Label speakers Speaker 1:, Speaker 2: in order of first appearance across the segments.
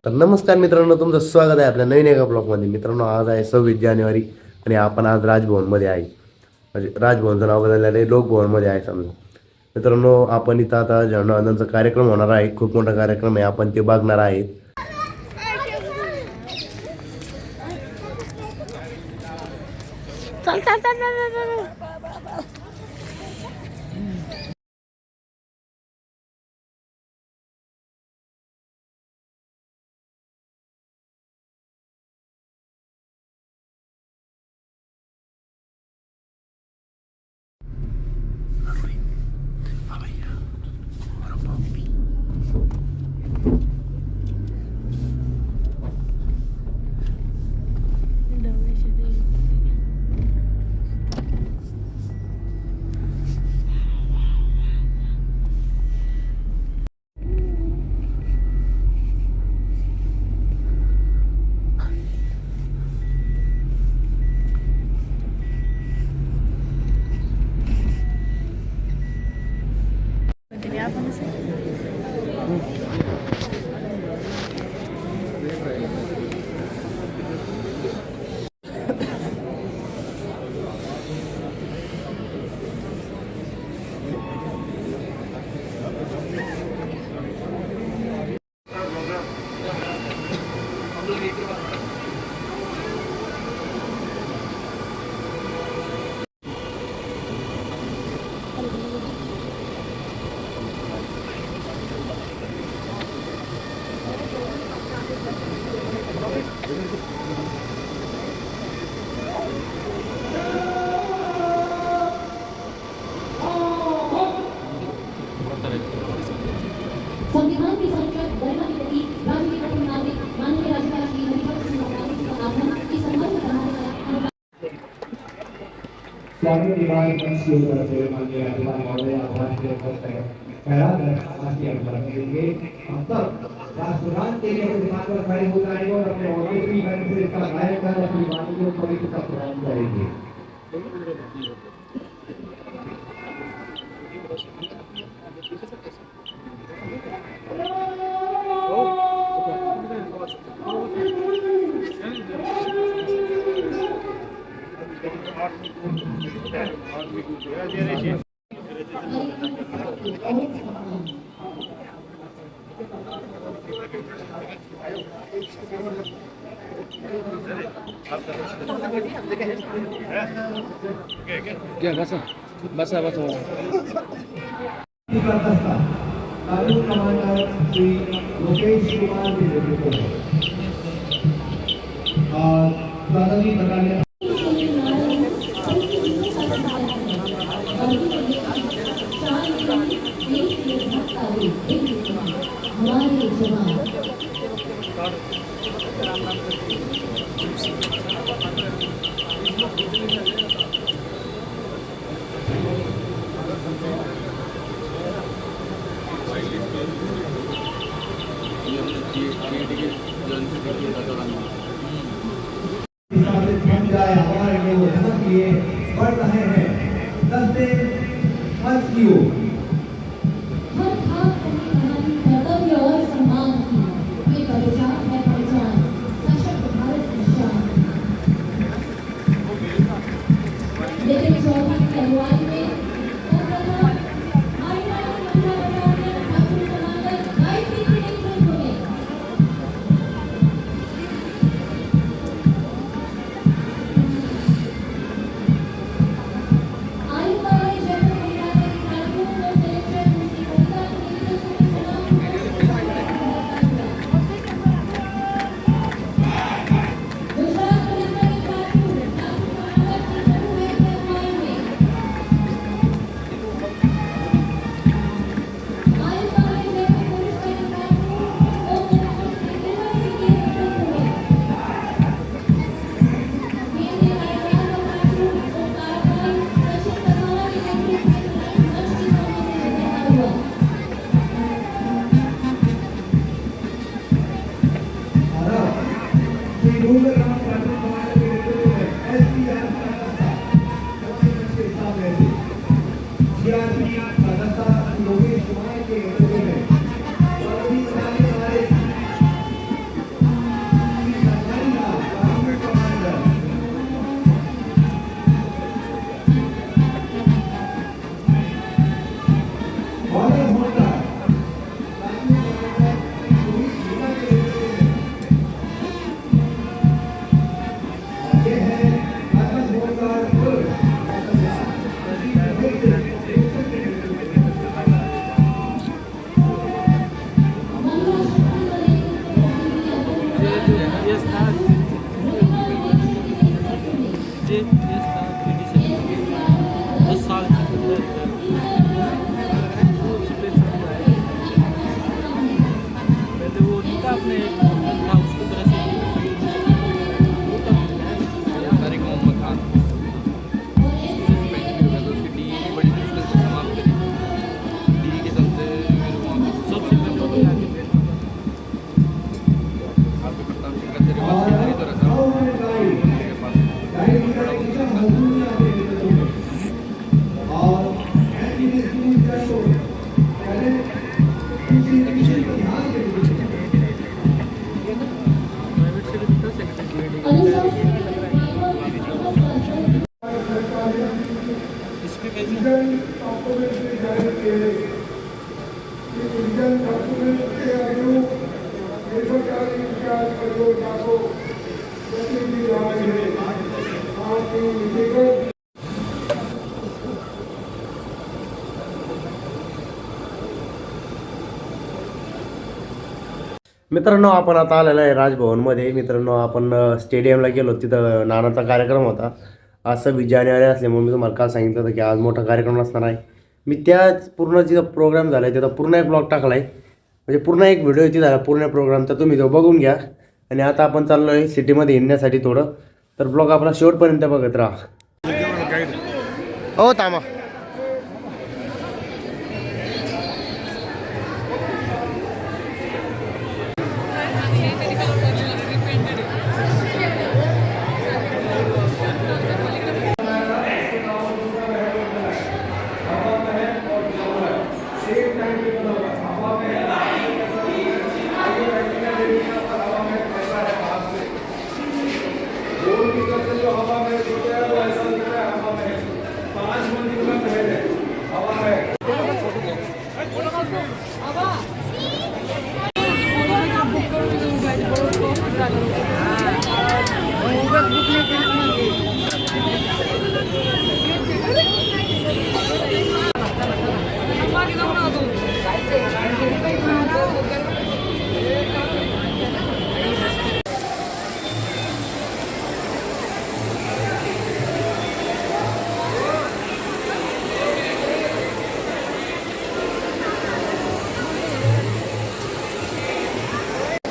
Speaker 1: तर नमस्कार मित्रांनो, तुमचं स्वागत आहे आपल्या नवीन एका ब्लॉगमध्ये. मित्रांनो, आज आहे 26 जानेवारी आणि आपण आज राजभवनमध्ये आहे. म्हणजे राजभवनचं नाव बदललेलं आहे, लोकभवनमध्ये आहे समजा. मित्रांनो, आपण इथं आता झेंडावंदनचा कार्यक्रम होणार आहे. खूप मोठा कार्यक्रम आहे, आपण ते बघणार आहे.
Speaker 2: चल चल चल चल चल.
Speaker 3: संविधान की संरक्षक गरिमा के प्रति राज्य के प्रथम नागरिक माननीय राज्यपाल श्री हरिवंश सिंह की आगमन की सम्मान करना
Speaker 4: स्वागत निवारण मंच के ऊपर से माननीय राज्यपाल महोदय आह्वान के उपस्थित है पहला दरखास्त की अनुमति देंगे। हम सब राष्ट्रगान के लिए दिमाग पर खड़े हो जाएंगे और अपने ऑडियो की मदद से इसका गायन कर अपनी वाणी को पवित्र का प्रदान करेंगे।
Speaker 5: क्या बस बस बस
Speaker 4: कानून कमांडर श्री मुकेश कुमार के नेतृत्व में प्राथमिक बटालियन
Speaker 3: हमारे जवान
Speaker 4: हमारे लिए धमक लिए बढ़ रहे हैं। 10 दिन मंच की ओर
Speaker 3: हर खास करने वाली कर्तव्य और सम्मान की ये पहचान है, पहचान सशक्त भारत की शान। लेकिन 24 की अगुवाई में
Speaker 1: मित्रांनो आपण आता आलेलो आहे राजभवनमध्ये. मित्रांनो आपण स्टेडियमला गेलो, तिथं नानाचा कार्यक्रम होता. आज 26 जानेवारी असल्यामुळे मी तुम्हाला काल सांगितलं होतं की आज मोठा कार्यक्रम असणार आहे. मी त्याच पूर्ण जिथं प्रोग्राम झाला आहे तिथं पूर्ण एक ब्लॉग टाकला आहे, म्हणजे पूर्ण एक व्हिडिओ इथे झाला पूर्ण प्रोग्रामचा, तुम्ही तो बघून घ्या. आणि आता आपण चाललो आहे सिटीमध्ये येण्यासाठी थोडं, तर ब्लॉग आपला शेवटपर्यंत बघत राहा. हो थांबा.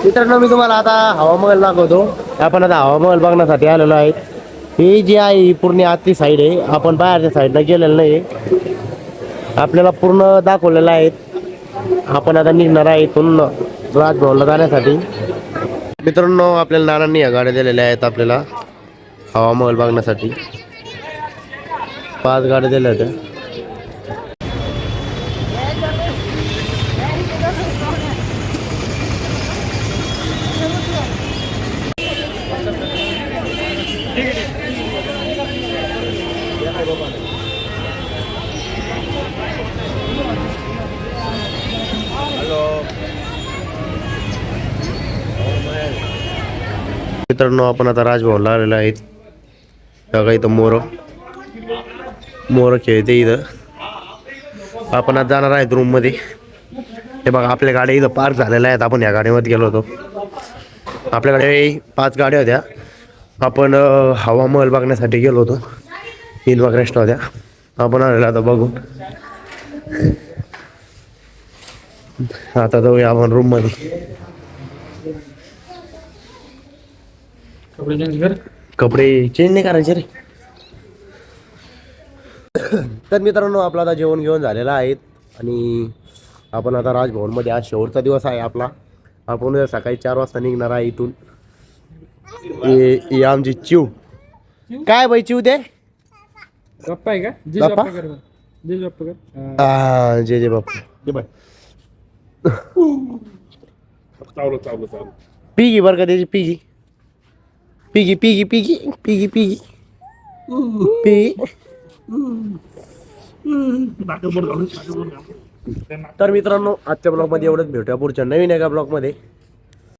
Speaker 1: मित्रांनो मी तुम्हाला आता हवामहल दाखवतो. आपण आता हवामहल बघण्यासाठी आलेलो आहे. ही जी आहे ही पूर्ण आतली साईड आहे, आपण बाहेरच्या साईडला गेलेलं नाही. आपल्याला पूर्ण दाखवलेलं आहे. आपण आता निघणार आहे इथून राजभवनला जाण्यासाठी. मित्रांनो आपल्याला नानांनी या गाड्या दिलेल्या आहेत आपल्याला हवामहल बघण्यासाठी. 5 गाड्या दिल्या होत्या. मित्रांनो आपण आता राजभवनला आलेलो आहेत. बघा इथं मोर खेळते इथं. आपण आज जाणार आहेत रूममध्ये. हे बघा आपल्या गाड्या इथं पार्क झालेल्या आहेत. आपण या गाडीमध्ये गेलो होतो. आपल्याकडे 5 गाड्या होत्या. आपण हवामहल बघण्यासाठी गेलो होतो. 3 बघण्याच्या होत्या. आपण आलेलो आता बघू. आता जाऊया आपण रूममध्ये. कपडे चेंज नाही करायचे रे. तर मित्रांनो आपला आता जेवण घेऊन झालेला आहे आणि आपण आता राजभवनमध्ये आज शेवटचा दिवस आहे आपला. आपण उद्या सकाळी 4 वाजता निघणार आहे इथून. ही आमची चिव. काय बाई चिव ते
Speaker 5: गप्पा आहे का?
Speaker 1: गप्पा?
Speaker 5: दे बाप्पा का
Speaker 1: जे बाप्पा
Speaker 5: दे बाय चावलं
Speaker 1: पिगी बरं का त्याची piggy piggy piggy piggy piggy piggy piggy. तर मित्रांनो आजच्या ब्लॉगमध्ये एवढंच भेटूया पुढच्या नवीन एका ब्लॉगमध्ये.